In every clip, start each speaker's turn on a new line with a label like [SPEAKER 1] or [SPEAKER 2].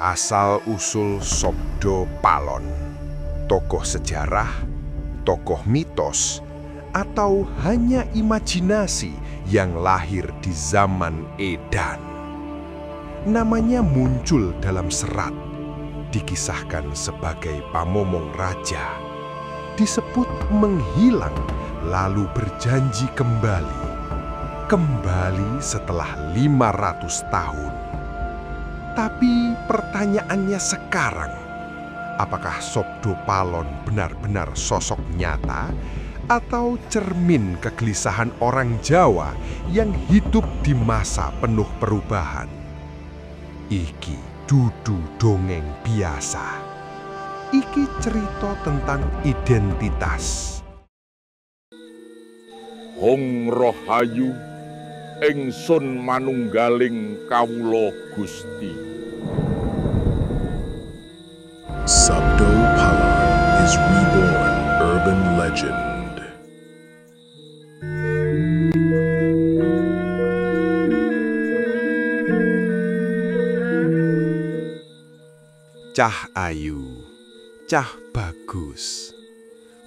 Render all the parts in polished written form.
[SPEAKER 1] Asal-usul Sabda Palon, tokoh sejarah, tokoh mitos, atau hanya imajinasi yang lahir di zaman Edan. Namanya muncul dalam serat, dikisahkan sebagai pamomong raja, disebut menghilang lalu berjanji kembali setelah 500 tahun. Tapi pertanyaannya sekarang, apakah Sabda Palon benar-benar sosok nyata atau cermin kegelisahan orang Jawa yang hidup di masa penuh perubahan? Iki dudu dongeng biasa. Iki cerita tentang identitas.
[SPEAKER 2] Hong Rohayu ingsun manunggaling kawula Gusti.
[SPEAKER 3] Sabda Palon is reborn urban legend.
[SPEAKER 1] Cah ayu, cah bagus.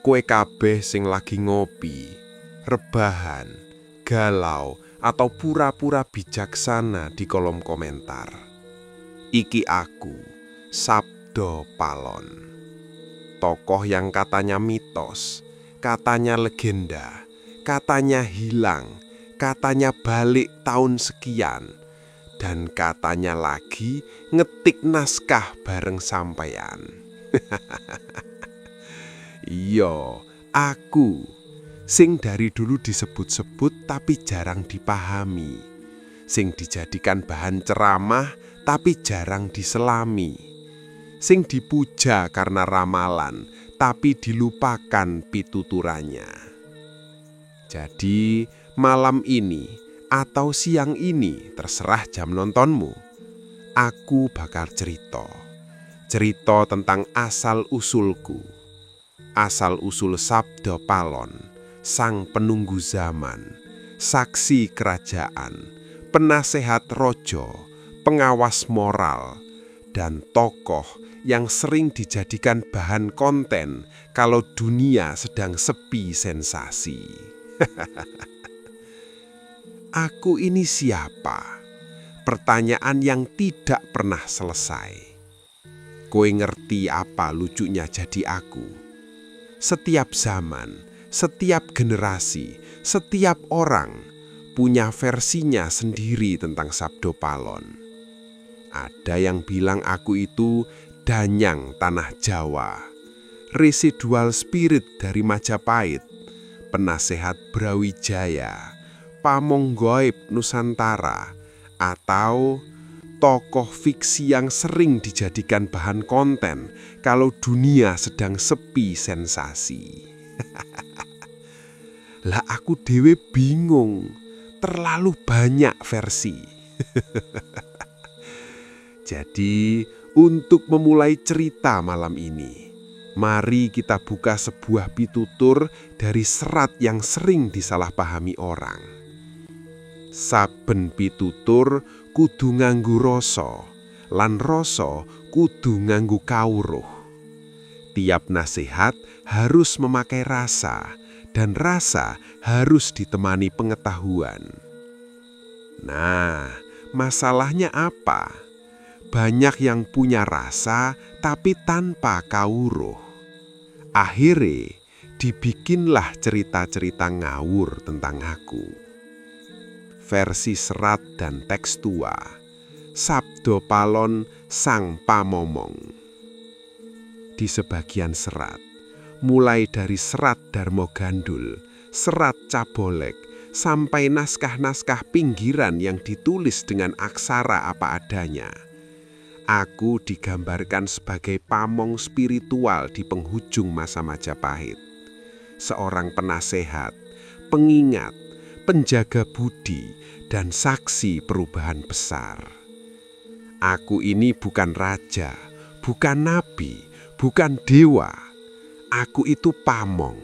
[SPEAKER 1] Kowe kabeh sing lagi ngopi, rebahan, galau, atau pura-pura bijaksana di kolom komentar. Iki aku, Sabda Palon. Tokoh yang katanya mitos, katanya legenda, katanya hilang, katanya balik tahun sekian, dan katanya lagi ngetik naskah bareng sampeyan. Iya, aku sing dari dulu disebut-sebut tapi jarang dipahami, sing dijadikan bahan ceramah tapi jarang diselami, sing dipuja karena ramalan tapi dilupakan pituturannya. Jadi malam ini atau siang ini, terserah jam nontonmu, aku bakal cerita tentang asal-usulku, asal-usul Sabda Palon, sang penunggu zaman, saksi kerajaan, penasehat rojo, pengawas moral, dan tokoh yang sering dijadikan bahan konten kalau dunia sedang sepi sensasi. Aku ini siapa? Pertanyaan yang tidak pernah selesai. Kowe ngerti apa lucunya jadi aku? Setiap zaman, setiap generasi, setiap orang punya versinya sendiri tentang Sabda Palon. Ada yang bilang aku itu danyang tanah Jawa, residual spirit dari Majapahit, penasehat Brawijaya, pamong goib Nusantara, atau tokoh fiksi yang sering dijadikan bahan konten kalau dunia sedang sepi sensasi. Lah aku dewe bingung, terlalu banyak versi. Jadi untuk memulai cerita malam ini, mari kita buka sebuah pitutur dari serat yang sering disalahpahami orang. Saben pitutur kudu nganggo rasa, lan rasa kudu nganggo kawruh. Tiap nasihat harus memakai rasa, dan rasa harus ditemani pengetahuan. Nah, masalahnya apa? Banyak yang punya rasa tapi tanpa kawruh. Akhirnya dibikinlah cerita-cerita ngawur tentang aku. Versi serat dan teks tua, Sabda Palon sang pamomong. Di sebagian serat, mulai dari serat Darmo Gandul, serat Cabolek, sampai naskah-naskah pinggiran yang ditulis dengan aksara apa adanya, aku digambarkan sebagai pamong spiritual di penghujung masa Majapahit. Seorang penasehat, pengingat, penjaga budi, dan saksi perubahan besar. Aku ini bukan raja, bukan nabi, bukan dewa. Aku itu pamong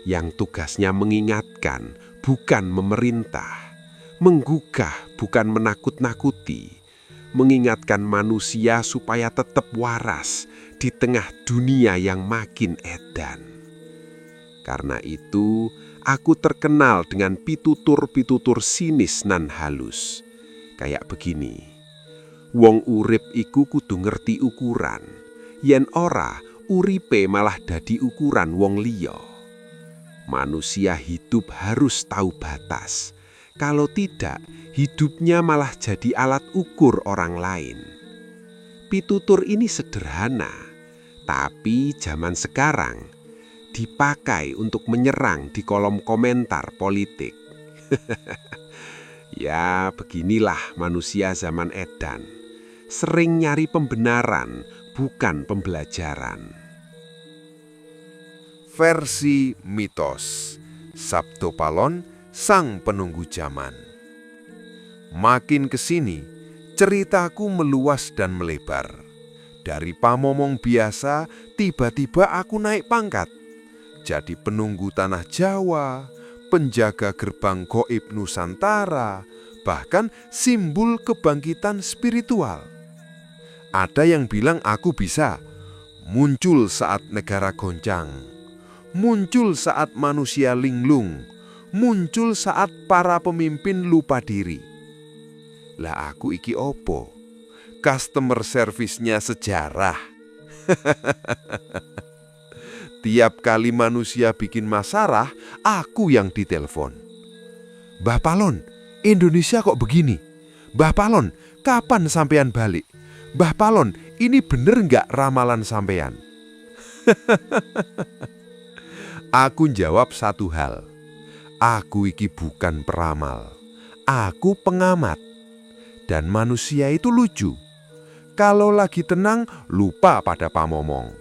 [SPEAKER 1] yang tugasnya mengingatkan, bukan memerintah, menggugah, bukan menakut-nakuti, mengingatkan manusia supaya tetap waras di tengah dunia yang makin edan. Karena itu, aku terkenal dengan pitutur-pitutur sinis nan halus. Kayak begini, wong urip iku kudu ngerti ukuran, yen ora uripe malah dadi ukuran wong liya. Manusia hidup harus tahu batas, kalau tidak hidupnya malah jadi alat ukur orang lain. Pitutur ini sederhana, tapi zaman sekarang dipakai untuk menyerang di kolom komentar politik. Ya, beginilah manusia zaman edan. Sering nyari pembenaran, bukan pembelajaran.
[SPEAKER 4] Versi mitos, Sabdo Palon sang penunggu zaman. Makin kesini, ceritaku meluas dan melebar. Dari pamomong biasa, tiba-tiba aku naik pangkat. Jadi penunggu tanah Jawa, penjaga gerbang gaib Nusantara, bahkan simbol kebangkitan spiritual. Ada yang bilang aku bisa muncul saat negara goncang, muncul saat manusia linglung, muncul saat para pemimpin lupa diri. Lah aku iki opo? Customer service-nya sejarah. Tiap kali manusia bikin masalah, aku yang ditelepon. Mbah Palon, Indonesia kok begini? Mbah Palon, kapan sampean balik? Mbah Palon, ini bener nggak ramalan sampean? Aku jawab satu hal. Aku iki bukan peramal. Aku pengamat. Dan manusia itu lucu. Kalau lagi tenang, lupa pada pamomong.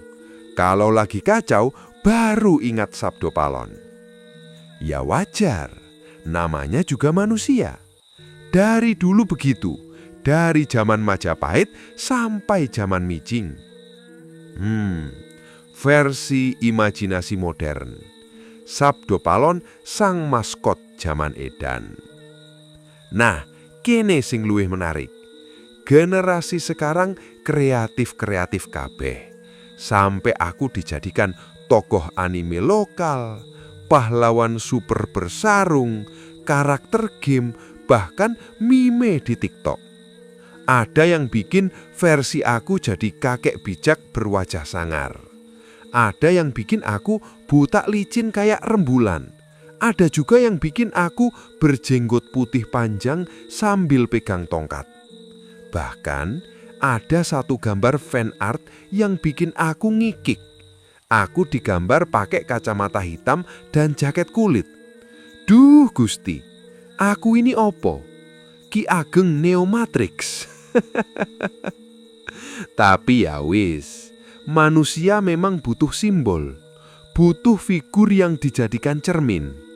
[SPEAKER 4] Kalau lagi kacau, baru ingat Sabdo Palon. Ya wajar, namanya juga manusia. Dari dulu begitu, dari zaman Majapahit sampai zaman Micing. Versi imajinasi modern. Sabdo Palon sang maskot zaman edan. Nah, kene sing luwih menarik. Generasi sekarang kreatif-kreatif kabeh. Sampai aku dijadikan tokoh anime lokal, pahlawan super bersarung, karakter game, bahkan meme di TikTok. Ada yang bikin versi aku jadi kakek bijak berwajah sangar. Ada yang bikin aku buta licin kayak rembulan. Ada juga yang bikin aku berjenggot putih panjang sambil pegang tongkat. Bahkan ada satu gambar fan art yang bikin aku ngikik. Aku digambar pakai kacamata hitam dan jaket kulit. Duh Gusti, aku ini opo? Ki Ageng Neo Matrix. Tapi ya wis, manusia memang butuh simbol. Butuh figur yang dijadikan cermin.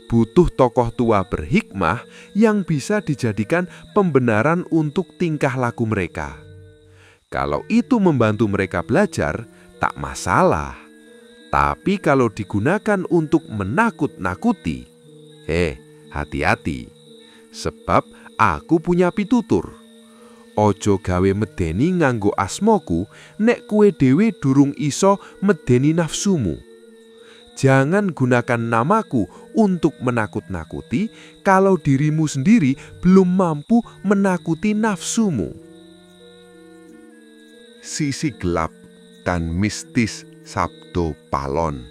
[SPEAKER 4] Butuh tokoh tua berhikmah yang bisa dijadikan pembenaran untuk tingkah laku mereka. Kalau itu membantu mereka belajar, tak masalah. Tapi kalau digunakan untuk menakut-nakuti, hati-hati. Sebab aku punya pitutur. Ojo gawe medeni nganggo asmoku nek kue dewe durung iso medeni nafsumu. Jangan gunakan namaku untuk menakut-nakuti kalau dirimu sendiri belum mampu menakuti nafsumu. Sisi gelap dan mistis Sabdo Palon.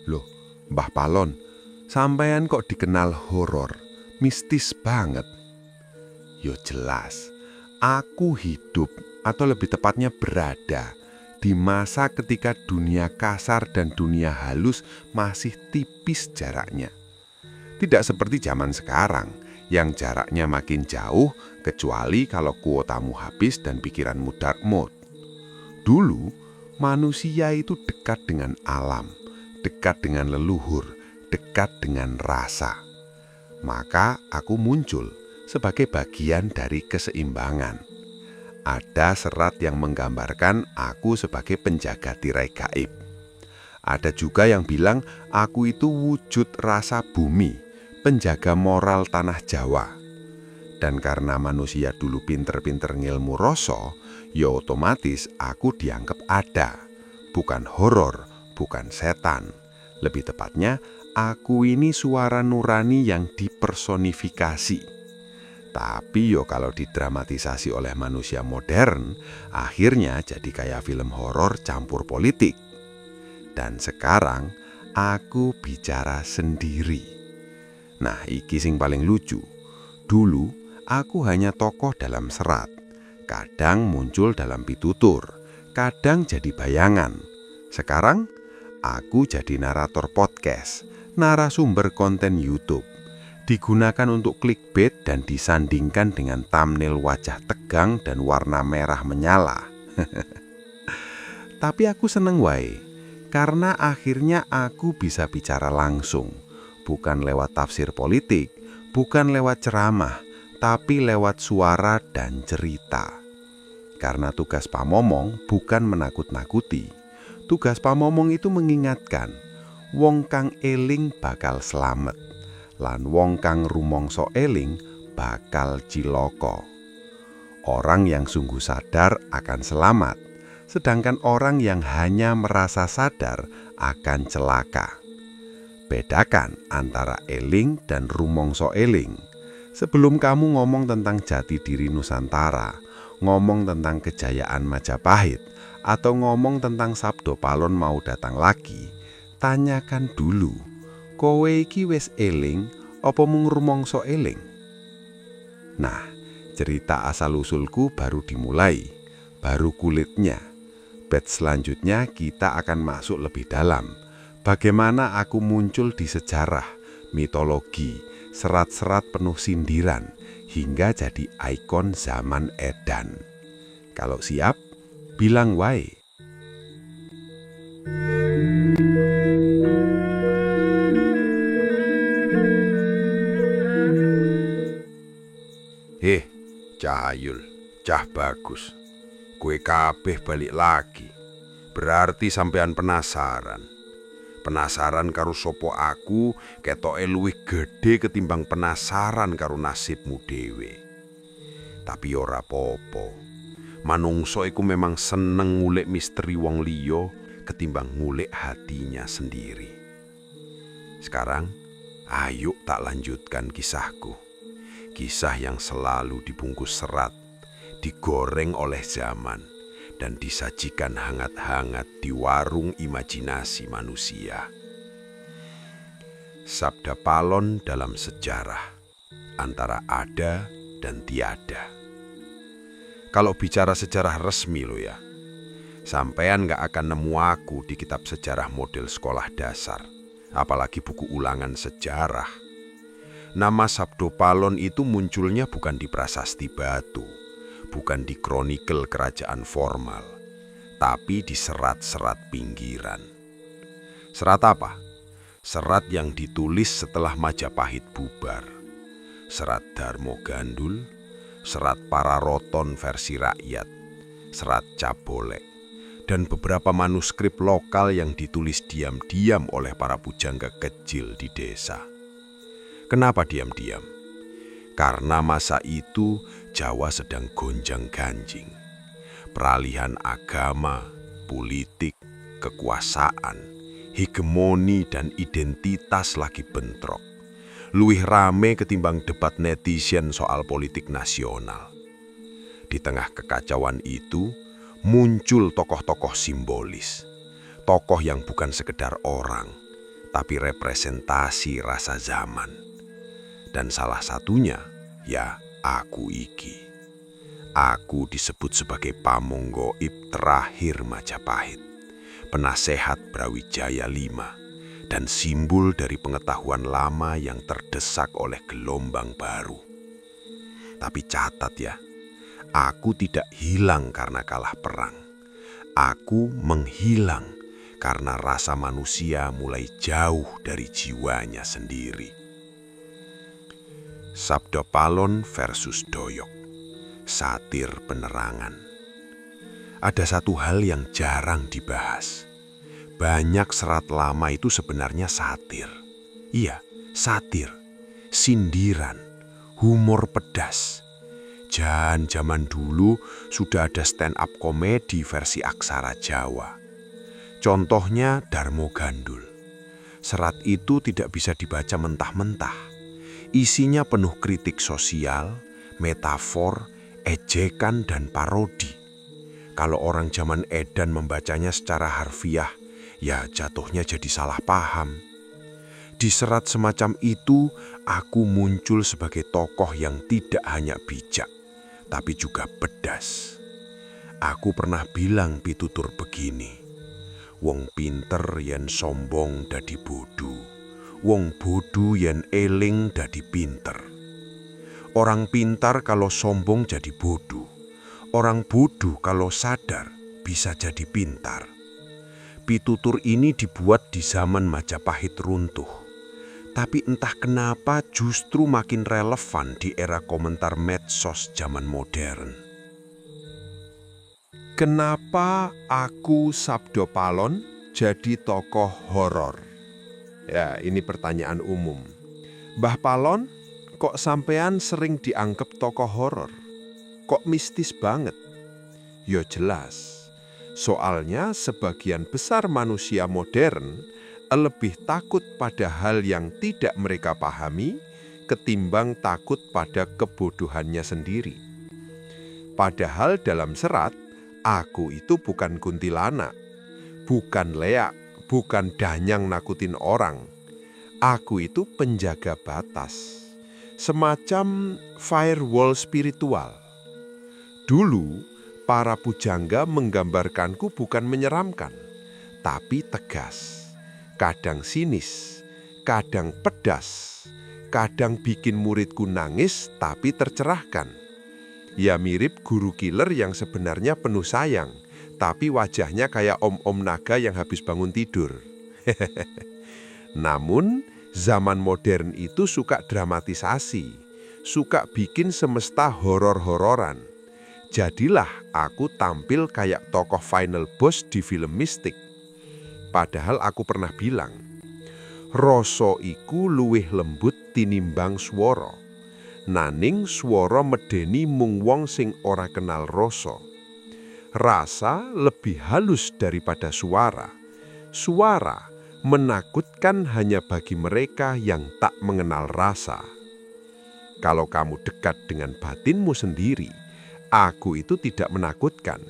[SPEAKER 4] Loh, Mbah Palon, sampean kok dikenal horor, mistis banget? Yo jelas, aku hidup atau lebih tepatnya berada di masa ketika dunia kasar dan dunia halus masih tipis jaraknya. Tidak seperti zaman sekarang yang jaraknya makin jauh kecuali kalau kuotamu habis dan pikiranmu dark mode. Dulu manusia itu dekat dengan alam, dekat dengan leluhur, dekat dengan rasa. Maka aku muncul sebagai bagian dari keseimbangan. Ada serat yang menggambarkan aku sebagai penjaga tirai gaib. Ada juga yang bilang aku itu wujud rasa bumi, penjaga moral tanah Jawa. Dan karena manusia dulu pinter-pinter ngilmu rasa, ya otomatis aku dianggap ada. Bukan horor, bukan setan. Lebih tepatnya, aku ini suara nurani yang dipersonifikasi. Tapi yo kalau didramatisasi oleh manusia modern, akhirnya jadi kayak film horor campur politik. Dan sekarang aku bicara sendiri. Nah, iki sing paling lucu. Dulu aku hanya tokoh dalam serat. Kadang muncul dalam pitutur, kadang jadi bayangan. Sekarang aku jadi narator podcast, narasumber konten YouTube. Digunakan untuk clickbait dan disandingkan dengan thumbnail wajah tegang dan warna merah menyala. Tapi aku seneng wae, karena akhirnya aku bisa bicara langsung. Bukan lewat tafsir politik, bukan lewat ceramah, tapi lewat suara dan cerita. Karena tugas pamomong bukan menakut-nakuti. Tugas pamomong itu mengingatkan, wong kang eling bakal slamet, lan wong kang rumangsa eling bakal cilaka. Orang yang sungguh sadar akan selamat, sedangkan orang yang hanya merasa sadar akan celaka. Bedakan antara eling dan rumangsa eling. Sebelum kamu ngomong tentang jati diri Nusantara, ngomong tentang kejayaan Majapahit, atau ngomong tentang Sabdo Palon mau datang lagi, tanyakan dulu, kowe iki wis eling apa mung rumangsa eling? Nah, cerita asal-usulku baru dimulai, baru kulitnya. Bet selanjutnya kita akan masuk lebih dalam. Bagaimana aku muncul di sejarah, mitologi, serat-serat penuh sindiran, hingga jadi ikon zaman edan. Kalau siap, bilang wae.
[SPEAKER 5] Cahayul, cah bagus. Kue kabeh balik lagi. Berarti sampean penasaran. Penasaran karo sopo aku ketoke luwih gede ketimbang penasaran karo nasibmu dhewe. Tapi ora apa-apa. Manungsa iku memang seneng ngulik misteri wong liya ketimbang ngulik hatinya sendiri. Sekarang, ayo tak lanjutkan kisahku. Kisah yang selalu dibungkus serat, digoreng oleh zaman, dan disajikan hangat-hangat di warung imajinasi manusia. Sabda Palon dalam sejarah, antara ada dan tiada. Kalau bicara sejarah resmi lo ya, sampean gak akan nemu aku di kitab sejarah model sekolah dasar, apalagi buku ulangan sejarah. Nama Sabdo Palon itu munculnya bukan di prasasti batu, bukan di kronikel kerajaan formal, tapi di serat-serat pinggiran. Serat apa? Serat yang ditulis setelah Majapahit bubar. Serat Darmo Gandul, serat Pararoton versi rakyat, serat Cabolek, dan beberapa manuskrip lokal yang ditulis diam-diam oleh para pujangga kecil di desa. Kenapa diam-diam? Karena masa itu Jawa sedang gonjang-ganjing. Peralihan agama, politik, kekuasaan, hegemoni dan identitas lagi bentrok. Luwih rame ketimbang debat netizen soal politik nasional. Di tengah kekacauan itu, muncul tokoh-tokoh simbolis. Tokoh yang bukan sekedar orang, tapi representasi rasa zaman. Dan salah satunya, ya aku iki. Aku disebut sebagai pamong gaib terakhir Majapahit, penasehat Brawijaya V, dan simbol dari pengetahuan lama yang terdesak oleh gelombang baru. Tapi catat ya, aku tidak hilang karena kalah perang. Aku menghilang karena rasa manusia mulai jauh dari jiwanya sendiri. Sabda Palon versus Doyok, satir penerangan. Ada satu hal yang jarang dibahas. Banyak serat lama itu sebenarnya satir. Iya, satir, sindiran, humor pedas. Dan zaman dulu sudah ada stand up komedi versi aksara Jawa. Contohnya Darmo Gandul. Serat itu tidak bisa dibaca mentah-mentah. Isinya penuh kritik sosial, metafor, ejekan, dan parodi. Kalau orang zaman edan membacanya secara harfiah, ya jatuhnya jadi salah paham. Di serat semacam itu, aku muncul sebagai tokoh yang tidak hanya bijak, tapi juga pedas. Aku pernah bilang pitutur begini, wong pinter yen sombong dadi bodu, wong bodu yen eling dadi pinter. Orang pintar kalau sombong jadi bodu, orang bodu kalau sadar bisa jadi pintar. Pitutur ini dibuat di zaman Majapahit runtuh. Tapi entah kenapa justru makin relevan di era komentar medsos zaman modern.
[SPEAKER 4] Kenapa aku Sabdo Palon jadi tokoh horor? Ya, ini pertanyaan umum. Mbah Palon, kok sampean sering dianggap tokoh horor? Kok mistis banget? Ya jelas, soalnya sebagian besar manusia modern lebih takut pada hal yang tidak mereka pahami ketimbang takut pada kebodohannya sendiri. Padahal dalam serat, aku itu bukan kuntilanak, bukan leak, bukan danyang nakutin orang. Aku itu penjaga batas, semacam firewall spiritual. Dulu, para pujangga menggambarkanku bukan menyeramkan, tapi tegas. Kadang sinis, kadang pedas, kadang bikin muridku nangis tapi tercerahkan. Ya mirip guru killer yang sebenarnya penuh sayang, tapi wajahnya kayak om-om naga yang habis bangun tidur. Namun, zaman modern itu suka dramatisasi, suka bikin semesta horor-hororan. Jadilah aku tampil kayak tokoh final boss di film mistik. Padahal aku pernah bilang, rasa iku luwih lembut tinimbang swara. Naning swara medeni mung wong sing ora kenal rasa. Rasa lebih halus daripada suara. Suara menakutkan hanya bagi mereka yang tak mengenal rasa. Kalau kamu dekat dengan batinmu sendiri, aku itu tidak menakutkan.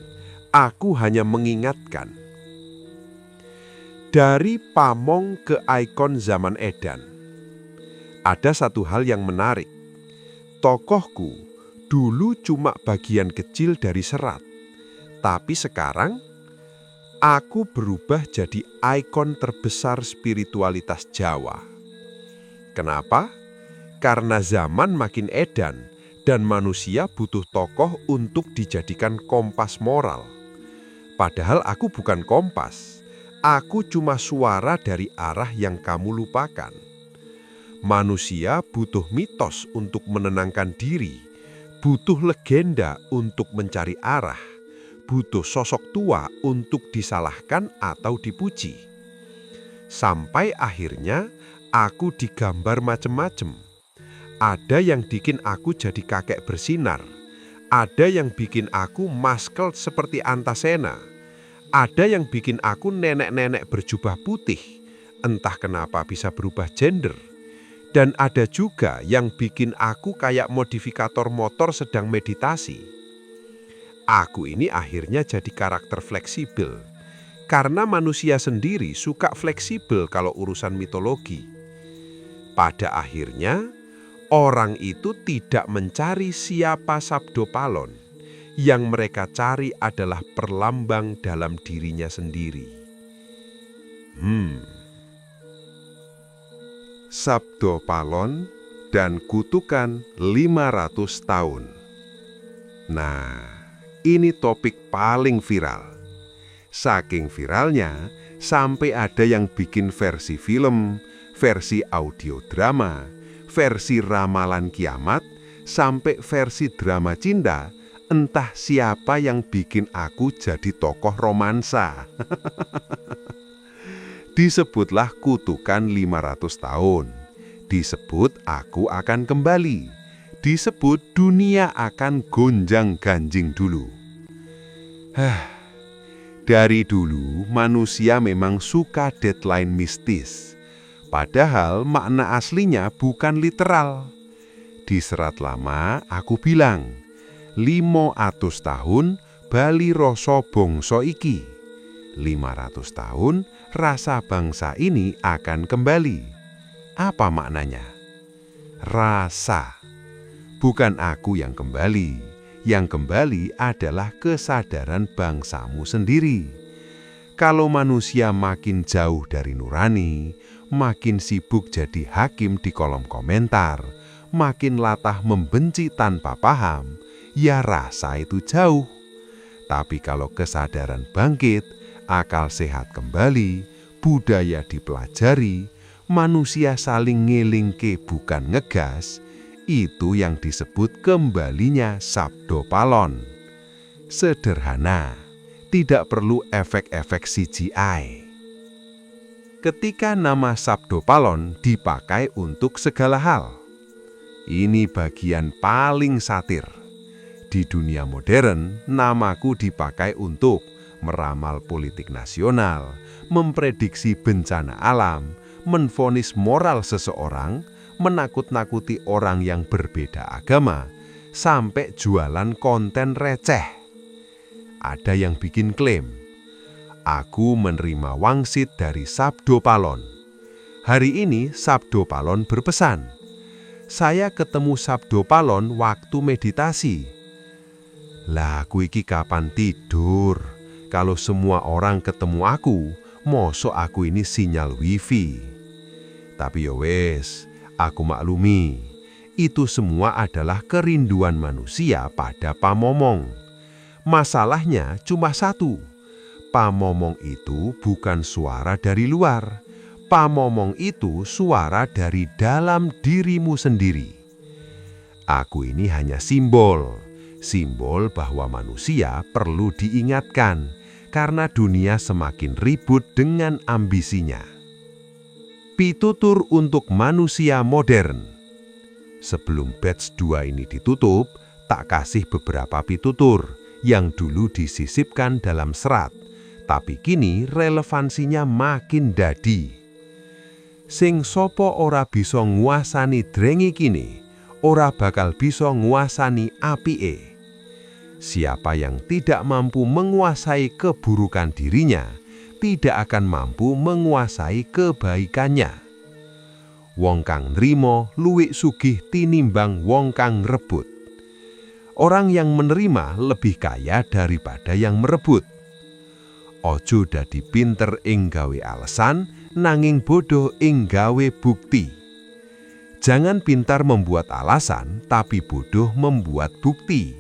[SPEAKER 4] Aku hanya mengingatkan. Dari pamong ke ikon zaman edan, ada satu hal yang menarik. Tokohku dulu cuma bagian kecil dari serat, tapi sekarang aku berubah jadi ikon terbesar spiritualitas Jawa. Kenapa? Karena zaman makin edan dan manusia butuh tokoh untuk dijadikan kompas moral. Padahal aku bukan kompas. Aku cuma suara dari arah yang kamu lupakan. Manusia butuh mitos untuk menenangkan diri, butuh legenda untuk mencari arah, butuh sosok tua untuk disalahkan atau dipuji. Sampai akhirnya aku digambar macem-macem. Ada yang bikin aku jadi kakek bersinar, ada yang bikin aku maskel seperti Antasena. Ada yang bikin aku nenek-nenek berjubah putih, entah kenapa bisa berubah gender. Dan ada juga yang bikin aku kayak modifikator motor sedang meditasi. Aku ini akhirnya jadi karakter fleksibel, karena manusia sendiri suka fleksibel kalau urusan mitologi. Pada akhirnya, orang itu tidak mencari siapa Sabdo Palon. Yang mereka cari adalah perlambang dalam dirinya sendiri. Sabdo Palon dan kutukan 500 tahun. Nah, ini topik paling viral. Saking viralnya, sampai ada yang bikin versi film, versi audio drama, versi ramalan kiamat, sampai versi drama cinta. Entah siapa yang bikin aku jadi tokoh romansa. Disebutlah kutukan 500 tahun. Disebut aku akan kembali.
[SPEAKER 1] disebut dunia akan gonjang-ganjing dulu. Dari dulu manusia memang suka deadline mistis. Padahal makna aslinya bukan literal. Di Serat Lama aku bilang, 500 tahun bali rasa bangsa iki. 500 tahun rasa bangsa ini akan kembali. Apa maknanya? Rasa. Bukan aku yang kembali. Yang kembali adalah kesadaran bangsamu sendiri. Kalau manusia makin jauh dari nurani, makin sibuk jadi hakim di kolom komentar, makin latah membenci tanpa paham, ya rasa itu jauh. Tapi kalau kesadaran bangkit, akal sehat kembali, budaya dipelajari, manusia saling ngelingke bukan ngegas, itu yang disebut kembalinya Sabdo Palon. Sederhana, tidak perlu efek-efek CGI. Ketika nama Sabdo Palon dipakai untuk segala hal. Ini bagian paling satir. Di dunia modern, namaku dipakai untuk meramal politik nasional, memprediksi bencana alam, menvonis moral seseorang, menakut-nakuti orang yang berbeda agama, sampai jualan konten receh. Ada yang bikin klaim, aku menerima wangsit dari Sabdo Palon. Hari ini Sabdo Palon berpesan, saya ketemu Sabdo Palon waktu meditasi. Lah aku iki kapan tidur? Kalau semua orang ketemu aku, mosok aku ini sinyal wifi. Tapi ya wes, aku maklumi, itu semua adalah kerinduan manusia pada pamomong. Masalahnya cuma satu, pamomong itu bukan suara dari luar. Pamomong itu suara dari dalam dirimu sendiri. Aku ini hanya simbol bahwa manusia perlu diingatkan karena dunia semakin ribut dengan ambisinya. Pitutur untuk manusia modern. Sebelum batch 2 ini ditutup, tak kasih beberapa pitutur yang dulu disisipkan dalam serat, tapi kini relevansinya makin dadi. Sing sopo ora bisa nguasani drengi kini, ora bakal bisa nguasani apike. Siapa yang tidak mampu menguasai keburukan dirinya, tidak akan mampu menguasai kebaikannya. Wong kang nrimo luwih sugih tinimbang wong kang rebut. Orang yang menerima lebih kaya daripada yang merebut. Ojo dadi pinter ing gawe alasan, nanging bodoh ing gawe bukti. Jangan pintar membuat alasan, tapi bodoh membuat bukti.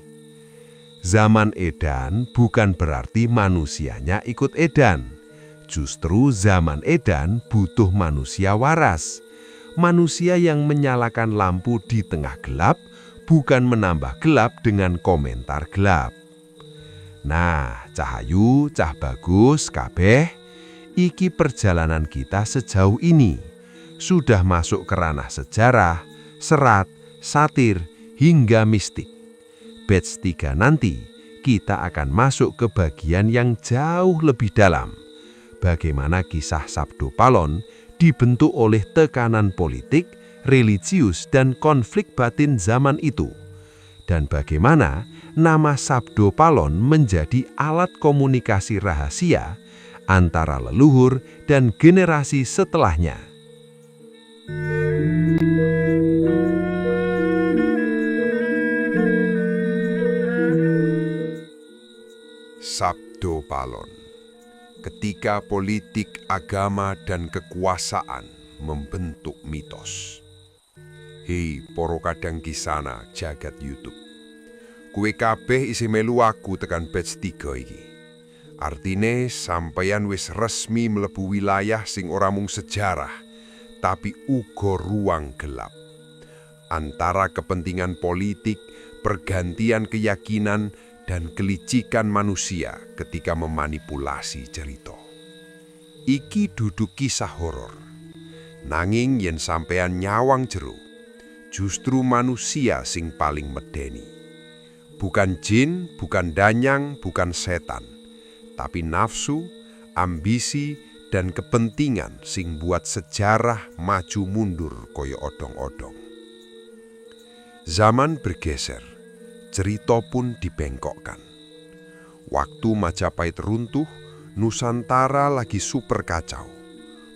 [SPEAKER 1] Zaman edan bukan berarti manusianya ikut edan. Justru zaman edan butuh manusia waras. Manusia yang menyalakan lampu di tengah gelap, bukan menambah gelap dengan komentar gelap. Nah, cahayu, cah bagus, kabeh, iki perjalanan kita sejauh ini. Sudah masuk ke ranah sejarah, serat, satir, hingga mistik. Batch 3 nanti, kita akan masuk ke bagian yang jauh lebih dalam. Bagaimana kisah Sabdo Palon dibentuk oleh tekanan politik, religius, dan konflik batin zaman itu. Dan bagaimana nama Sabdo Palon menjadi alat komunikasi rahasia antara leluhur dan generasi setelahnya.
[SPEAKER 5] Sabdo Palon. Ketika politik, agama, dan kekuasaan membentuk mitos. Hei poro kadang kisana jagat YouTube. Kue kabeh isi melu aku tekan batch 3 iki. Artine sampeyan wis resmi mlebu wilayah sing ora mung sejarah, tapi uga ruang gelap. Antara kepentingan politik, pergantian keyakinan, dan kelicikan manusia ketika memanipulasi cerita. Iki duduk kisah horor. Nanging yen sampean nyawang jero,
[SPEAKER 4] justru manusia sing paling medeni. Bukan jin, bukan danyang, bukan setan, tapi nafsu, ambisi, dan kepentingan sing buat sejarah maju mundur koyo odong-odong. Zaman bergeser, cerita pun dibengkokkan. Waktu Majapahit runtuh, Nusantara lagi super kacau.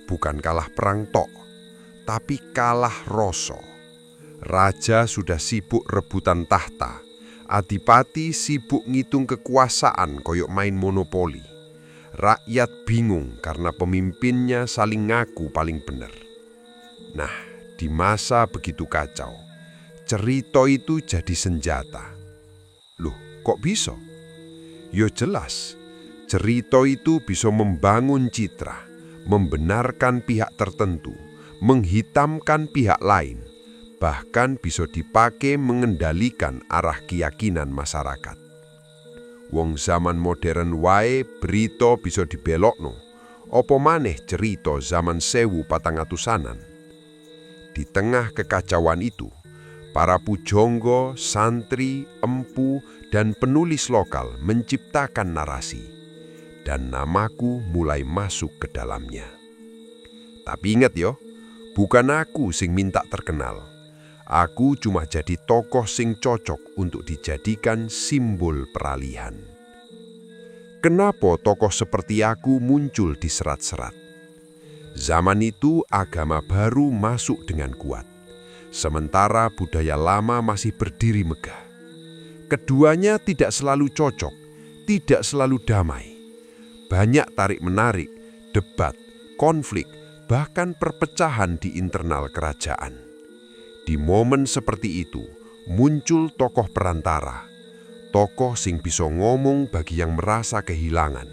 [SPEAKER 4] Bukan kalah perang tok, tapi kalah rasa. Raja sudah sibuk rebutan tahta, adipati sibuk ngitung kekuasaan koyok main monopoli. Rakyat bingung karena pemimpinnya saling ngaku paling benar. Nah, di masa begitu kacau, cerita itu jadi senjata. Loh, kok bisa? Yo jelas, cerita itu bisa membangun citra, membenarkan pihak tertentu, menghitamkan pihak lain, bahkan bisa dipakai mengendalikan arah keyakinan masyarakat. Wong zaman modern wae berita bisa dibelokno, apa maneh cerita zaman 1400-anan. Di tengah kekacauan itu, para pujangga, santri, empu, dan penulis lokal menciptakan narasi, dan namaku mulai masuk ke dalamnya. Tapi ingat yo, bukan aku sing minta terkenal. Aku cuma jadi tokoh sing cocok untuk dijadikan simbol peralihan. Kenapa tokoh seperti aku muncul di serat-serat? Zaman itu agama baru masuk dengan kuat, sementara budaya lama masih berdiri megah. Keduanya tidak selalu cocok, tidak selalu damai. Banyak tarik-menarik, debat, konflik, bahkan perpecahan di internal kerajaan. Di momen seperti itu, muncul tokoh perantara. Tokoh sing bisa ngomong bagi yang merasa kehilangan.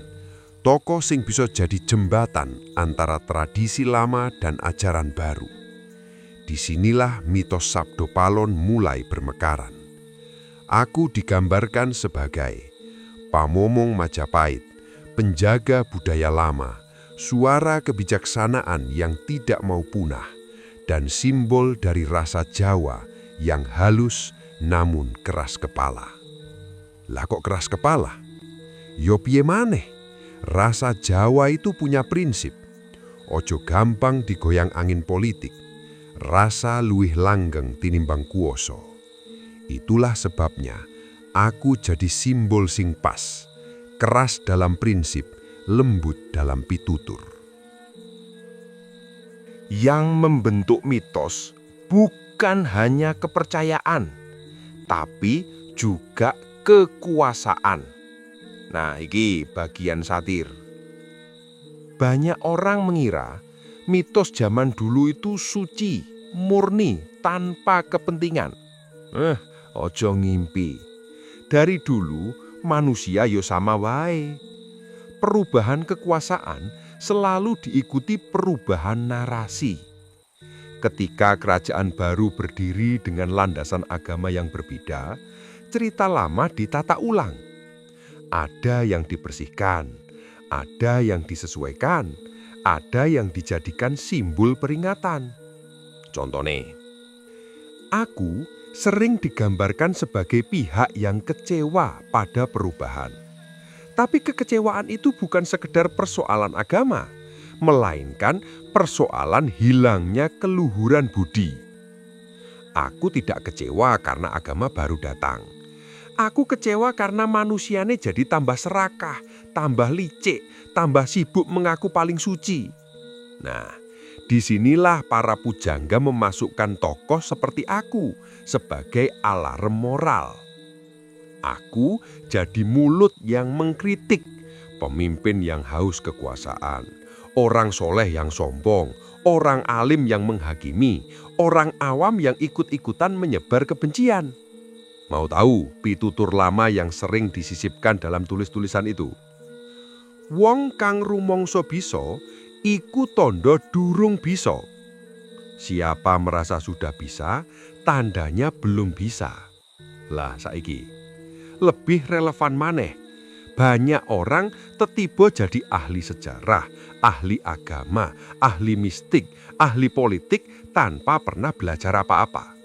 [SPEAKER 4] Tokoh sing bisa jadi jembatan antara tradisi lama dan ajaran baru. Disinilah mitos Sabdo Palon mulai bermekaran. Aku digambarkan sebagai pamomong Majapahit, penjaga budaya lama, suara kebijaksanaan yang tidak mau punah, dan simbol dari rasa Jawa yang halus namun keras kepala. Lah kok keras kepala? Yo piye maneh? Rasa Jawa itu punya prinsip. Ojo gampang digoyang angin politik. Rasa luwih langgeng tinimbang kuoso. Itulah sebabnya aku jadi simbol sing pas, keras dalam prinsip, lembut dalam pitutur.
[SPEAKER 6] Yang membentuk mitos bukan hanya kepercayaan, tapi juga kekuasaan. Nah, iki bagian satir. Banyak orang mengira mitos zaman dulu itu suci, murni, tanpa kepentingan. Ojo ngimpi. Dari dulu manusia yo sama wae. Perubahan kekuasaan selalu diikuti perubahan narasi. Ketika kerajaan baru berdiri dengan landasan agama yang berbeda, cerita lama ditata ulang. Ada yang dibersihkan, ada yang disesuaikan, ada yang dijadikan simbol peringatan. Contohnya, aku sering digambarkan sebagai pihak yang kecewa pada perubahan. Tapi kekecewaan itu bukan sekedar persoalan agama, melainkan persoalan hilangnya keluhuran budi. Aku tidak kecewa karena agama baru datang. Aku kecewa karena manusianya jadi tambah serakah, tambah licik, tambah sibuk mengaku paling suci. Nah, disinilah para pujangga memasukkan tokoh seperti aku sebagai alarm moral. Aku jadi mulut yang mengkritik, pemimpin yang haus kekuasaan, orang soleh yang sombong, orang alim yang menghakimi, orang awam yang ikut-ikutan menyebar kebencian. Mau tahu pitutur lama yang sering disisipkan dalam tulis-tulisan itu? Wong kang rumangsa bisa, iku tondo durung bisa. Siapa merasa sudah bisa, tandanya belum bisa. Lah saiki, lebih relevan maneh. Banyak orang tetiba jadi ahli sejarah, ahli agama, ahli mistik, ahli politik tanpa pernah belajar apa-apa.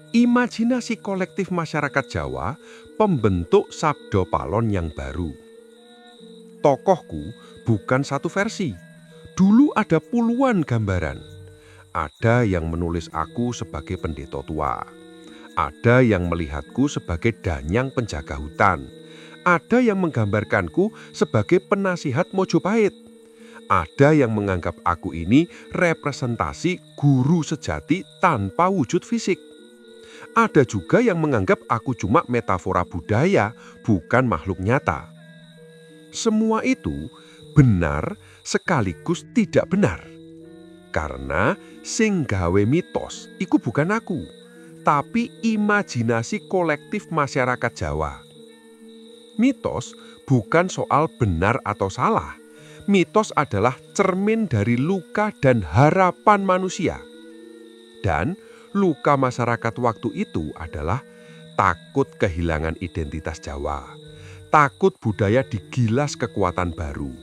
[SPEAKER 1] Imajinasi kolektif masyarakat Jawa pembentuk Sabdo Palon yang baru. Tokohku bukan satu versi. Dulu ada puluhan gambaran. Ada yang menulis aku sebagai pendeta tua. Ada yang melihatku sebagai danyang penjaga hutan. Ada yang menggambarkanku sebagai penasihat Mojopahit. Ada yang menganggap aku ini representasi guru sejati tanpa wujud fisik. Ada juga yang menganggap aku cuma metafora budaya, bukan makhluk nyata. Semua itu benar sekaligus tidak benar. Karena sing gawe mitos iku bukan aku, tapi imajinasi kolektif masyarakat Jawa. Mitos bukan soal benar atau salah. Mitos adalah cermin dari luka dan harapan manusia. Dan luka masyarakat waktu itu adalah takut kehilangan identitas Jawa, takut budaya digilas kekuatan baru,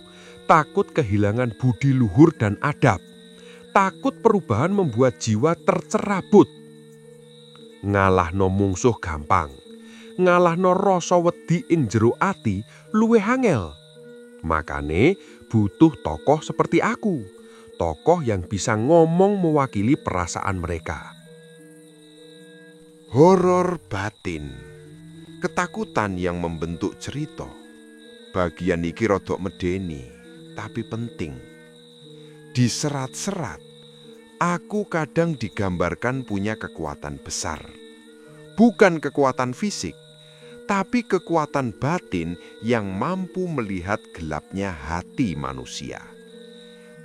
[SPEAKER 1] takut kehilangan budi luhur dan adab, takut perubahan membuat jiwa tercerabut. Ngalahno mungsuh gampang, ngalahno rasa wedi ing jero ati luwih angel. Makane butuh tokoh seperti aku, tokoh yang bisa ngomong mewakili perasaan mereka.
[SPEAKER 5] Horor batin, ketakutan yang membentuk cerita. Bagian iki rodok medeni, tapi penting. Di serat-serat, aku kadang digambarkan punya kekuatan besar. Bukan kekuatan fisik, tapi kekuatan batin yang mampu melihat gelapnya hati manusia.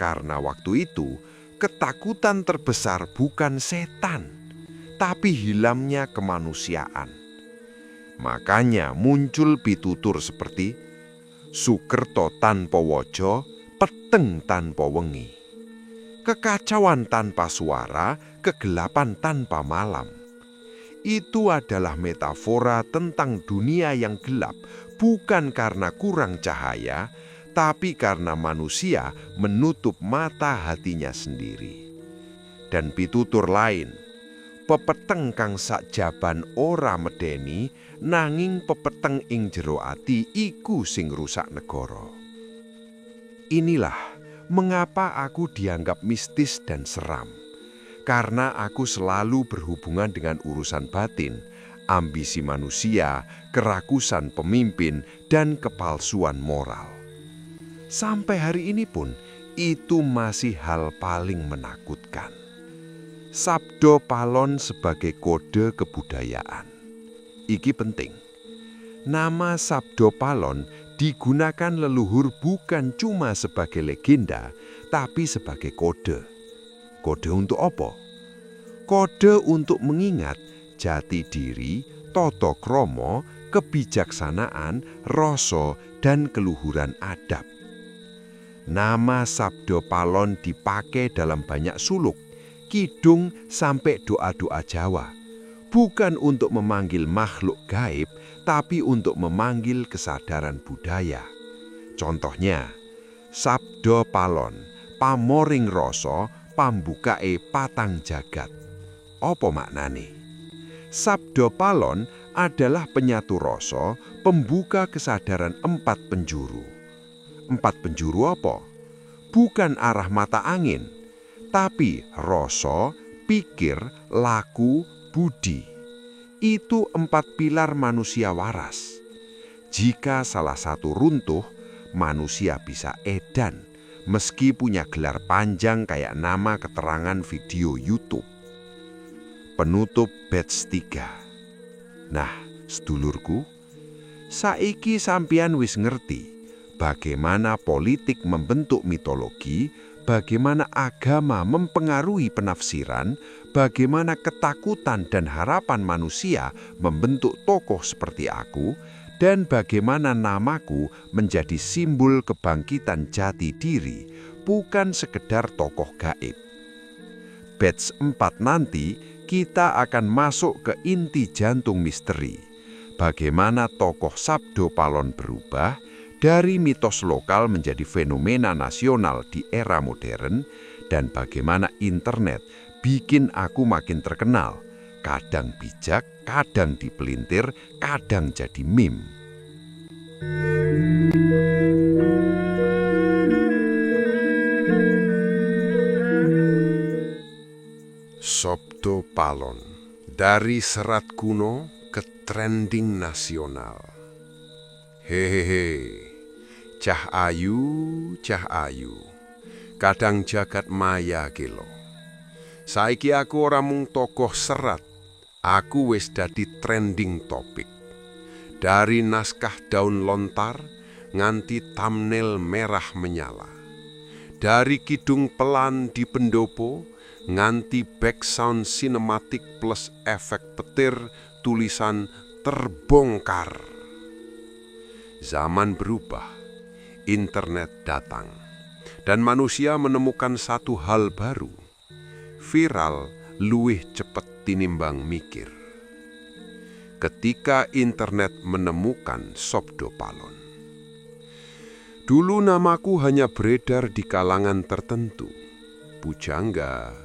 [SPEAKER 5] Karena waktu itu, ketakutan terbesar bukan setan, tapi hilangnya kemanusiaan. Makanya muncul pitutur seperti Sukerto tanpa wojo, peteng tanpa wengi. Kekacauan tanpa suara, kegelapan tanpa malam. Itu adalah metafora tentang dunia yang gelap, bukan karena kurang cahaya, tapi karena manusia menutup mata hatinya sendiri. Dan pitutur lain, pepeteng kang sakjaban ora medeni, nanging pepeteng ing jero ati iku sing rusak negara. Inilah mengapa aku dianggap mistis dan seram. Karena aku selalu berhubungan dengan urusan batin, ambisi manusia, kerakusan pemimpin, dan kepalsuan moral. Sampai hari ini pun, itu masih hal paling menakutkan. Sabdo Palon sebagai kode kebudayaan. Iki penting. Nama Sabdo Palon digunakan leluhur bukan cuma sebagai legenda, tapi sebagai kode. Kode untuk apa? Kode untuk mengingat jati diri, tata krama, kebijaksanaan, rasa, dan keluhuran adab. Nama Sabdo Palon dipakai dalam banyak suluk, kidung sampai doa-doa Jawa. Bukan untuk memanggil makhluk gaib, tapi untuk memanggil kesadaran budaya. Contohnya, Sabdo Palon, pamoring rasa, pambukae patang jagat. Apa maknane? Sabdo Palon adalah penyatu rasa, pembuka kesadaran 4 penjuru. 4 penjuru apa? Bukan arah mata angin, tapi rasa, pikir, laku, budi. Itu 4 pilar manusia waras. Jika salah satu runtuh, manusia bisa edan, meski punya gelar panjang kayak nama keterangan video YouTube. Penutup batch 3. Nah, sedulurku, saiki sampeyan wis ngerti bagaimana politik membentuk mitologi, bagaimana agama mempengaruhi penafsiran, bagaimana ketakutan dan harapan manusia membentuk tokoh seperti aku, dan bagaimana namaku menjadi simbol kebangkitan jati diri, bukan sekedar tokoh gaib. Batch 4 nanti kita akan masuk ke inti jantung misteri. Bagaimana tokoh Sabdo Palon berubah dari mitos lokal menjadi fenomena nasional di era modern, dan bagaimana internet bikin aku makin terkenal, kadang bijak, kadang dipelintir, kadang jadi meme.
[SPEAKER 1] Sabdo Palon, dari serat kuno ke trending nasional. Hehehe, cah ayu, kadang jagat maya kilo. Saiki aku ora mung tokoh serat, aku wis dadi trending topik. Dari naskah daun lontar nganti thumbnail merah menyala. Dari kidung pelan di pendopo nganti background sinematik plus efek petir tulisan terbongkar. Zaman berubah, internet datang, dan manusia menemukan satu hal baru. Viral luwih cepet tinimbang mikir. Ketika internet menemukan Sabdo Palon. Dulu namaku hanya beredar di kalangan tertentu. Pujangga,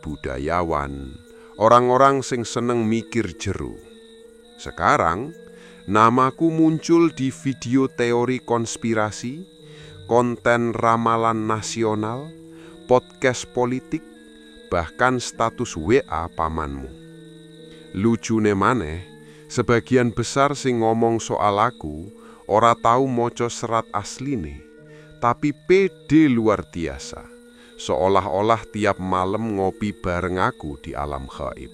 [SPEAKER 1] budayawan, orang-orang sing seneng mikir jero. Sekarang, namaku muncul di video teori konspirasi, konten ramalan nasional, podcast politik, bahkan status WA pamanmu. Lucune maneh, sebagian besar sing ngomong soal aku ora tahu moco serat asline, tapi pede luar biasa. Seolah-olah tiap malam ngopi bareng aku di alam gaib.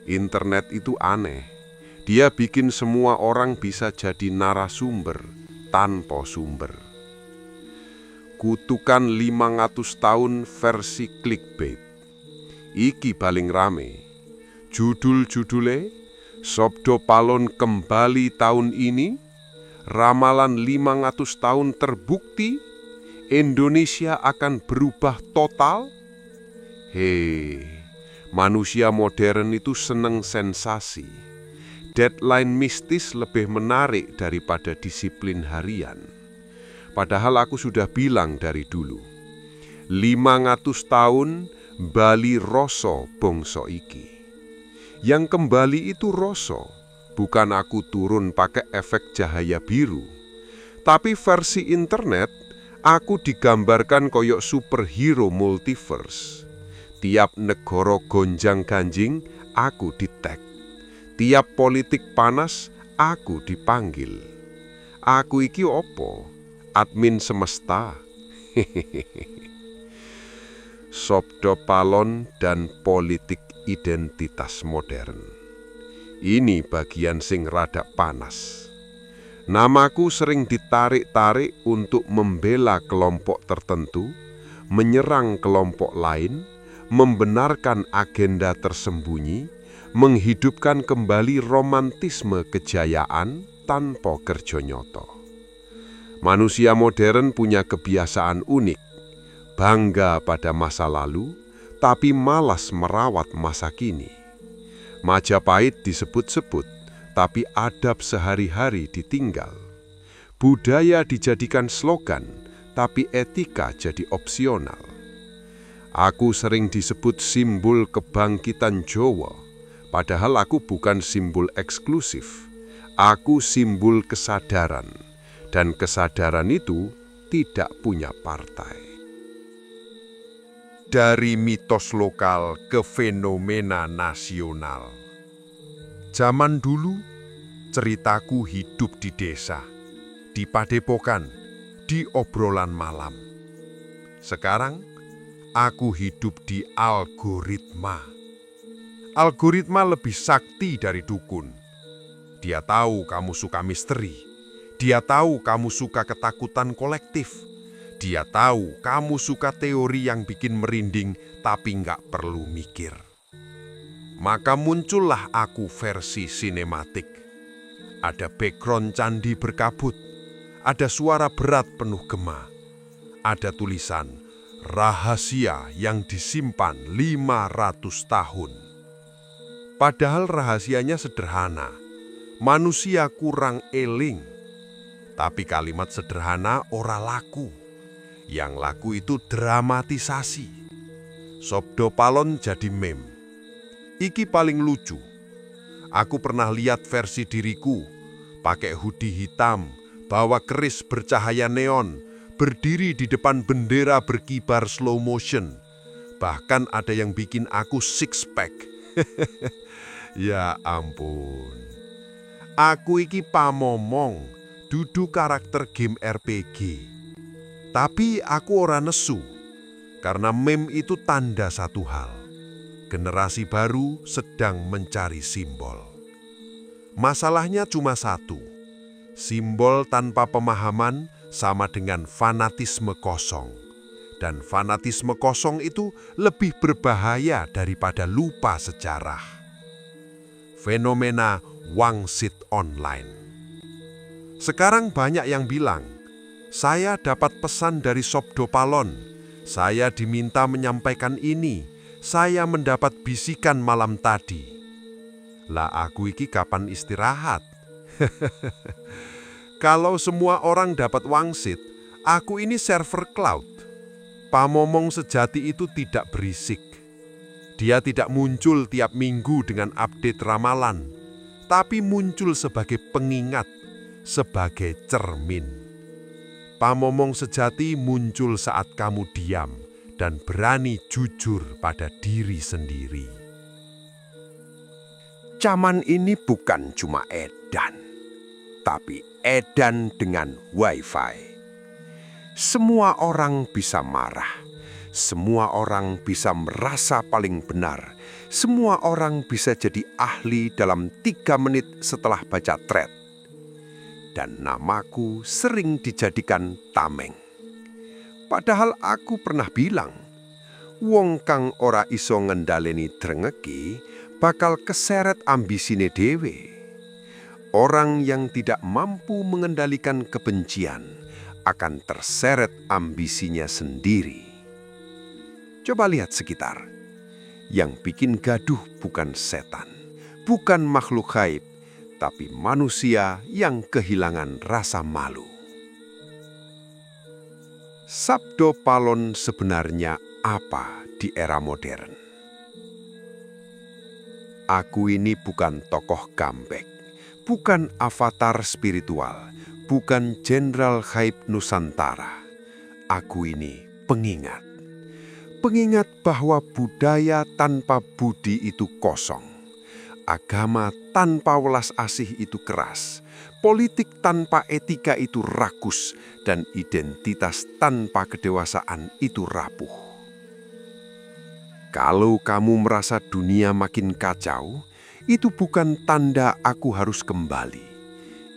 [SPEAKER 1] Internet itu aneh. Dia bikin semua orang bisa jadi narasumber tanpa sumber. Kutukan 500 tahun versi clickbait. Iki paling rame. Judul-judule, Sabdo Palon kembali tahun ini, ramalan 500 tahun terbukti, Indonesia akan berubah total. Hei, manusia modern itu seneng sensasi. Deadline mistis lebih menarik daripada disiplin harian. Padahal aku sudah bilang dari dulu, 500 tahun bali rasa bangsa iki. Yang kembali itu rasa, bukan aku turun pakai efek cahaya biru. Tapi versi internet, aku digambarkan koyok superhero multiverse. Tiap negara gonjang-ganjing, aku di-tag. Tiap politik panas, aku dipanggil. Aku iki opo? Admin semesta. Sabdo Palon dan politik identitas modern. Ini bagian sing rada panas. Namaku sering ditarik-tarik untuk membela kelompok tertentu, menyerang kelompok lain, membenarkan agenda tersembunyi, menghidupkan kembali romantisme kejayaan tanpa kerja nyata. Manusia modern punya kebiasaan unik, bangga pada masa lalu, tapi malas merawat masa kini. Majapahit disebut-sebut, tapi adab sehari-hari ditinggal. Budaya dijadikan slogan, tapi etika jadi opsional. Aku sering disebut simbol kebangkitan Jawa, padahal aku bukan simbol eksklusif. Aku simbol kesadaran, dan kesadaran itu tidak punya partai. Dari mitos lokal ke fenomena nasional. Zaman dulu, ceritaku hidup di desa, di padepokan, di obrolan malam. Sekarang, aku hidup di algoritma. Algoritma lebih sakti dari dukun. Dia tahu kamu suka misteri. Dia tahu kamu suka ketakutan kolektif. Dia tahu kamu suka teori yang bikin merinding, tapi nggak perlu mikir. Maka muncullah aku versi sinematik. Ada background candi berkabut, ada suara berat penuh gema, ada tulisan rahasia yang disimpan 500 tahun. Padahal rahasianya sederhana, manusia kurang eling. Tapi kalimat sederhana ora laku. Yang laku itu dramatisasi. Sabdo Palon jadi meme.
[SPEAKER 5] Iki paling lucu. Aku pernah lihat versi diriku, pakai hoodie hitam, bawa keris bercahaya neon, berdiri di depan bendera berkibar slow motion. Bahkan ada yang bikin aku six pack. Ya ampun. Aku iki pamomong, dudu karakter game RPG. Tapi aku ora nesu, karena meme itu tanda satu hal. Generasi baru sedang mencari simbol. Masalahnya cuma satu. Simbol tanpa pemahaman sama dengan fanatisme kosong. Dan fanatisme kosong itu lebih berbahaya daripada lupa sejarah. Fenomena wangsit online. Sekarang banyak yang bilang, saya dapat pesan dari Sabdo Palon. Saya diminta menyampaikan ini. Saya mendapat bisikan malam tadi. Lah aku iki kapan istirahat? Kalau semua orang dapat wangsit, aku ini server cloud. Pamomong sejati itu tidak berisik. Dia tidak muncul tiap minggu dengan update ramalan, tapi muncul sebagai pengingat, sebagai cermin. Pamomong sejati muncul saat kamu diam dan berani jujur pada diri sendiri.
[SPEAKER 6] Zaman ini bukan cuma edan, tapi edan dengan wifi. Semua orang bisa marah, semua orang bisa merasa paling benar, semua orang bisa jadi ahli dalam 3 menit setelah baca thread. Dan namaku sering dijadikan tameng. Padahal aku pernah bilang, wong kang ora iso ngendaleni drengeki bakal keseret ambisine dhewe. Orang yang tidak mampu mengendalikan kebencian akan terseret ambisinya sendiri. Coba lihat sekitar. Yang bikin gaduh bukan setan, bukan makhluk gaib, tapi manusia yang kehilangan rasa malu. Sabdo Palon sebenarnya apa di era modern? Aku ini bukan tokoh comeback, bukan avatar spiritual, bukan jenderal gaib Nusantara. Aku ini pengingat. Pengingat bahwa budaya tanpa budi itu kosong. Agama tanpa welas asih itu keras. Politik tanpa etika itu rakus, dan identitas tanpa kedewasaan itu rapuh. Kalau kamu merasa dunia makin kacau, itu bukan tanda aku harus kembali.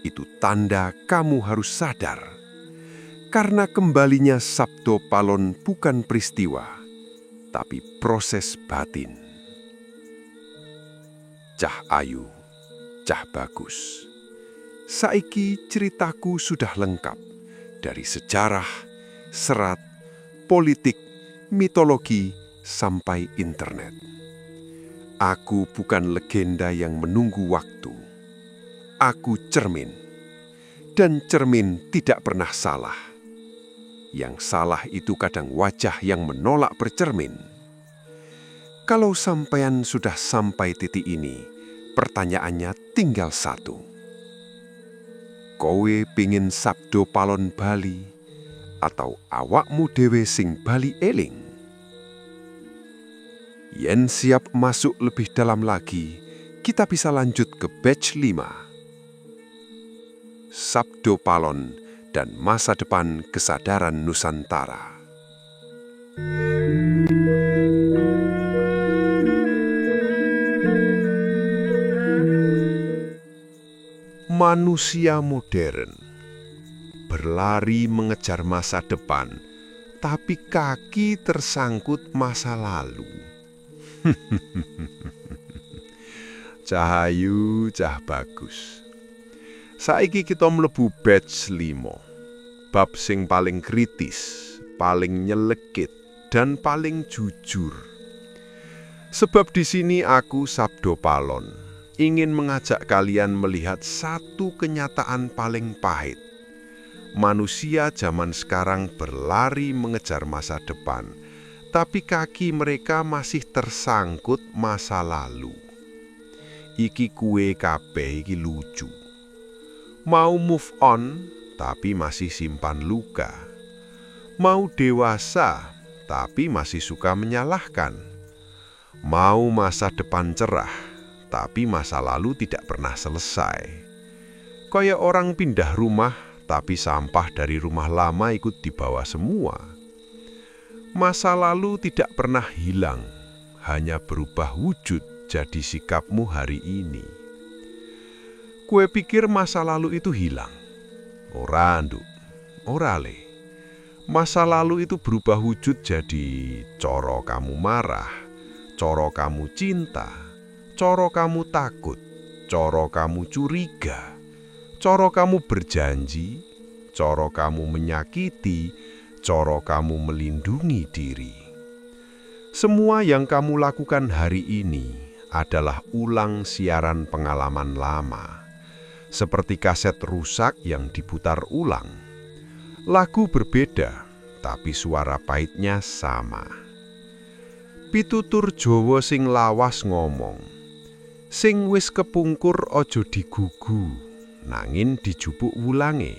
[SPEAKER 6] Itu tanda kamu harus sadar. Karena kembalinya Sabdo Palon bukan peristiwa, tapi proses batin. Cah ayu, cah bagus. Saiki ceritaku sudah lengkap, dari sejarah, serat, politik, mitologi, sampai internet. Aku bukan legenda yang menunggu waktu. Aku cermin, dan cermin tidak pernah salah. Yang salah itu kadang wajah yang menolak bercermin. Kalau sampean sudah sampai titik ini, pertanyaannya tinggal satu. Kowe pingin Sabdo Palon bali atau awakmu dhewe sing bali eling? Yen siap masuk lebih dalam lagi, kita bisa lanjut ke batch 5. Sabdo Palon dan masa depan kesadaran Nusantara.
[SPEAKER 5] Manusia modern berlari mengejar masa depan, tapi kaki tersangkut masa lalu. Cahayu, cah bagus. Saiki kita mlebu batch 5. Bab sing paling kritis, paling nyelekit, dan paling jujur. Sebab di sini aku Sabdo Palon ingin mengajak kalian melihat satu kenyataan paling pahit. Manusia zaman sekarang berlari mengejar masa depan,
[SPEAKER 1] tapi kaki mereka masih tersangkut masa lalu. Iki kue kabeh iki lucu. Mau move on, tapi masih simpan luka. Mau dewasa, tapi masih suka menyalahkan. Mau masa depan cerah, tapi masa lalu tidak pernah selesai. Kayak orang pindah rumah, tapi sampah dari rumah lama ikut dibawa semua. Masa lalu tidak pernah hilang, hanya berubah wujud jadi sikapmu hari ini. Kue pikir masa lalu itu hilang. Ora, Nduk. Ora le. Masa lalu itu berubah wujud jadi coro kamu marah, coro kamu cinta, coro kamu takut, coro kamu curiga, coro kamu berjanji, coro kamu menyakiti, coro kamu melindungi diri. Semua yang kamu lakukan hari ini adalah ulang siaran pengalaman lama. Seperti kaset rusak yang diputar ulang. Lagu berbeda, tapi suara pahitnya sama. Pitutur Jawa sing lawas ngomong, sing wis kepungkur ojo digugu, nangin dijupuk wulange.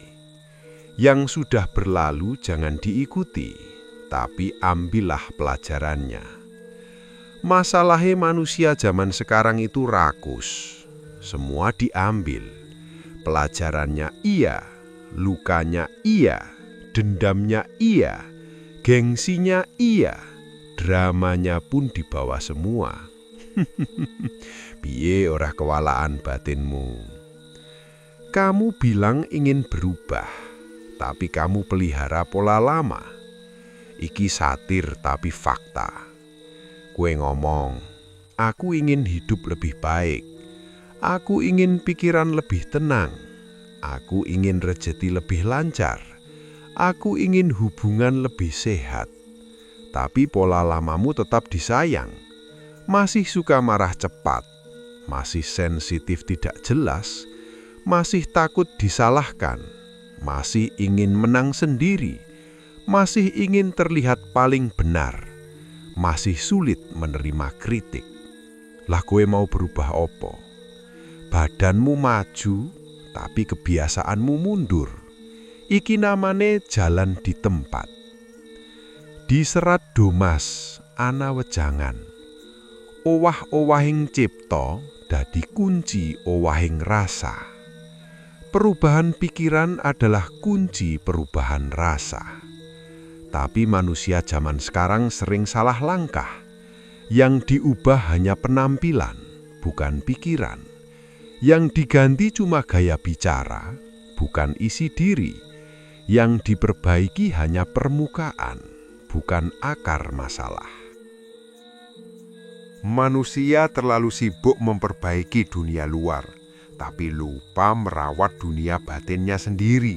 [SPEAKER 1] Yang sudah berlalu jangan diikuti, tapi ambillah pelajarannya. Masalahnya manusia zaman sekarang itu rakus. Semua diambil. Pelajarannya iya, lukanya iya, dendamnya iya, gengsinya iya, dramanya pun dibawa semua. Piye ora kewalaan batinmu? Kamu bilang ingin berubah, tapi kamu pelihara pola lama. Iki satir tapi fakta. Kue ngomong, aku ingin hidup lebih baik. Aku ingin pikiran lebih tenang. Aku ingin rezeki lebih lancar. Aku ingin hubungan lebih sehat. Tapi pola lamamu tetap disayang. Masih suka marah cepat. Masih sensitif tidak jelas. Masih takut disalahkan. Masih ingin menang sendiri. Masih ingin terlihat paling benar. Masih sulit menerima kritik. Lah kowe mau berubah opo? Badanmu maju, tapi kebiasaanmu mundur. Iki namane jalan di tempat. Di Serat Domas ana wejangan. Owah-owahing cipta dadi kunci owahing rasa. Perubahan pikiran adalah kunci perubahan rasa. Tapi manusia zaman sekarang sering salah langkah. Yang diubah hanya penampilan, bukan pikiran. Yang diganti cuma gaya bicara, bukan isi diri. Yang diperbaiki hanya permukaan, bukan akar masalah. Manusia terlalu sibuk memperbaiki dunia luar, tapi lupa merawat dunia batinnya sendiri.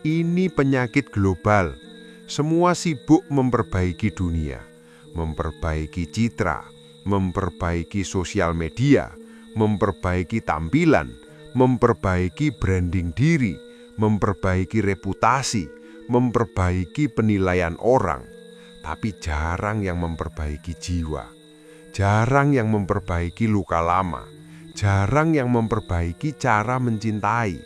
[SPEAKER 1] Ini penyakit global. Semua sibuk memperbaiki dunia, memperbaiki citra, memperbaiki sosial media, memperbaiki tampilan, memperbaiki branding diri, memperbaiki reputasi, memperbaiki penilaian orang. Tapi jarang yang memperbaiki jiwa, jarang yang memperbaiki luka lama, jarang yang memperbaiki cara mencintai.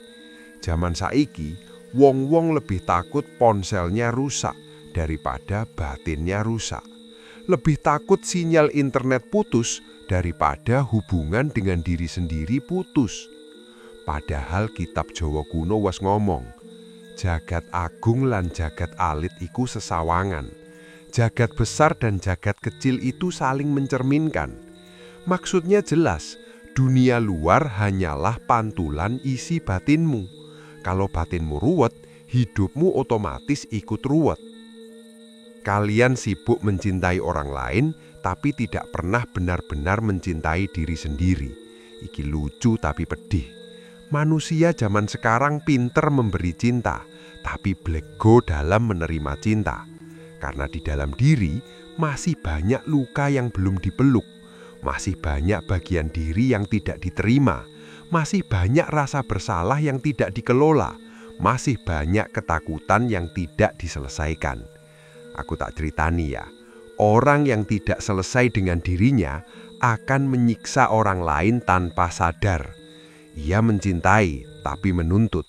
[SPEAKER 1] Zaman saiki, wong-wong lebih takut ponselnya rusak daripada batinnya rusak. Lebih takut sinyal internet putus daripada hubungan dengan diri sendiri putus. Padahal kitab Jawa kuno wis ngomong, jagat agung lan jagat alit iku sesawangan. Jagat besar dan jagat kecil itu saling mencerminkan. Maksudnya jelas, dunia luar hanyalah pantulan isi batinmu. Kalau batinmu ruwet, hidupmu otomatis ikut ruwet. Kalian sibuk mencintai orang lain, tapi tidak pernah benar-benar mencintai diri sendiri. Iki lucu tapi pedih. Manusia zaman sekarang pinter memberi cinta, tapi blego dalam menerima cinta. Karena di dalam diri masih banyak luka yang belum dipeluk, masih banyak bagian diri yang tidak diterima, masih banyak rasa bersalah yang tidak dikelola, masih banyak ketakutan yang tidak diselesaikan. Aku tak ceritani ya, Orang yang tidak selesai dengan dirinya akan menyiksa orang lain tanpa sadar. Ia mencintai tapi menuntut.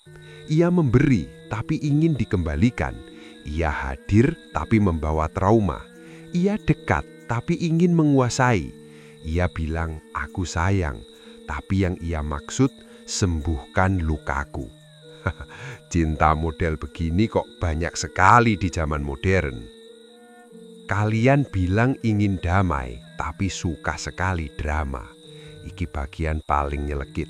[SPEAKER 1] Ia memberi tapi ingin dikembalikan. Ia hadir tapi membawa trauma. Ia dekat tapi ingin menguasai. Ia bilang, "Aku sayang," tapi yang ia maksud, sembuhkan lukaku. Cinta model begini kok banyak sekali di zaman modern. Kalian bilang ingin damai, tapi suka sekali drama. Iki bagian paling nyelekit.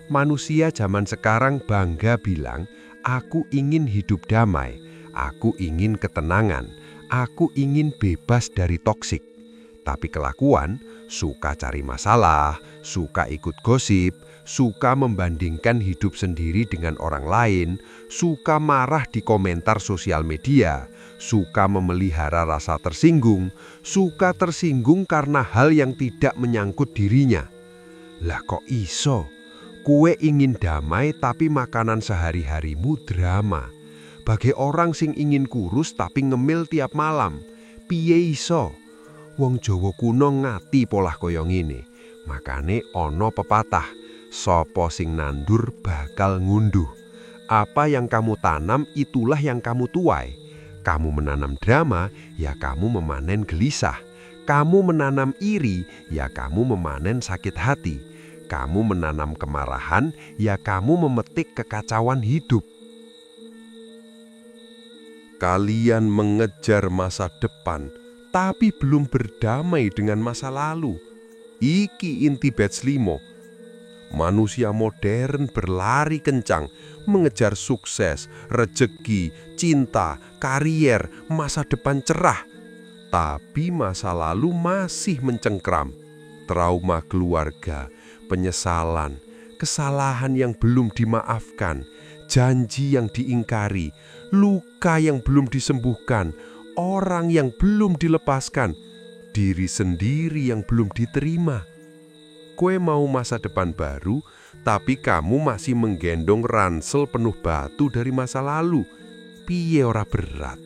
[SPEAKER 1] Manusia zaman sekarang bangga bilang, "Aku ingin hidup damai, aku ingin ketenangan, aku ingin bebas dari toksik." Tapi kelakuan suka cari masalah, suka ikut gosip, suka membandingkan hidup sendiri dengan orang lain, suka marah di komentar sosial media, suka memelihara rasa tersinggung, suka tersinggung karena hal yang tidak menyangkut dirinya. Lah kok iso? Kue ingin damai tapi makanan sehari-harimu drama. Bagai orang sing ingin kurus tapi ngemil tiap malam. Piye iso? Wong Jawa kuno ngati polah kaya ngene. Makane ono pepatah, sapa sing nandur bakal ngunduh. Apa yang kamu tanam itulah yang kamu tuai. Kamu menanam drama, ya kamu memanen gelisah. Kamu menanam iri, ya kamu memanen sakit hati. Kamu menanam kemarahan, ya kamu memetik kekacauan hidup.
[SPEAKER 5] Kalian mengejar masa depan, tapi belum berdamai dengan masa lalu. Iki inti batch 5. Manusia modern berlari kencang, mengejar sukses, rejeki, cinta, karier, masa depan cerah. Tapi masa lalu masih mencengkram. Trauma keluarga, penyesalan, kesalahan yang belum dimaafkan, janji yang diingkari, luka yang belum disembuhkan, orang yang belum dilepaskan, diri sendiri yang belum diterima. Kue mau masa depan baru, tapi kamu masih menggendong ransel penuh batu dari masa lalu. Piye ora berat?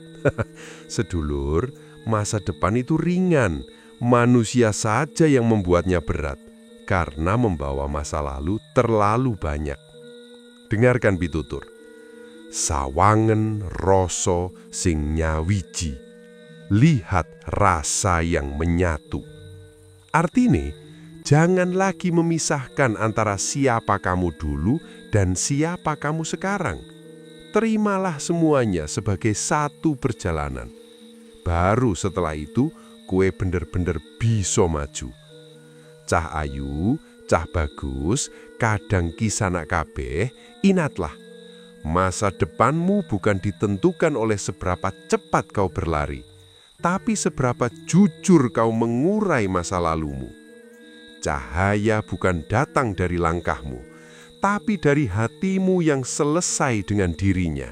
[SPEAKER 5] Sedulur, masa depan itu ringan. Manusia saja yang membuatnya berat, karena membawa masa lalu terlalu banyak. Dengarkan pitutur. Sawangen rasa sing nyawiji. Lihat rasa yang menyatu. Artine, jangan lagi memisahkan antara siapa kamu dulu dan siapa kamu sekarang. Terimalah semuanya sebagai satu perjalanan. Baru setelah itu, kue bener-bener bisa maju. Cah ayu, cah bagus, kadang kisanak kabeh, ingatlah. Masa depanmu bukan ditentukan oleh seberapa cepat kau berlari, tapi seberapa jujur kau mengurai masa lalumu. Cahaya bukan datang dari langkahmu, tapi dari hatimu yang selesai dengan dirinya.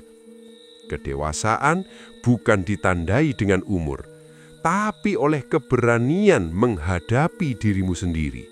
[SPEAKER 5] Kedewasaan bukan ditandai dengan umur, tapi oleh keberanian menghadapi dirimu sendiri.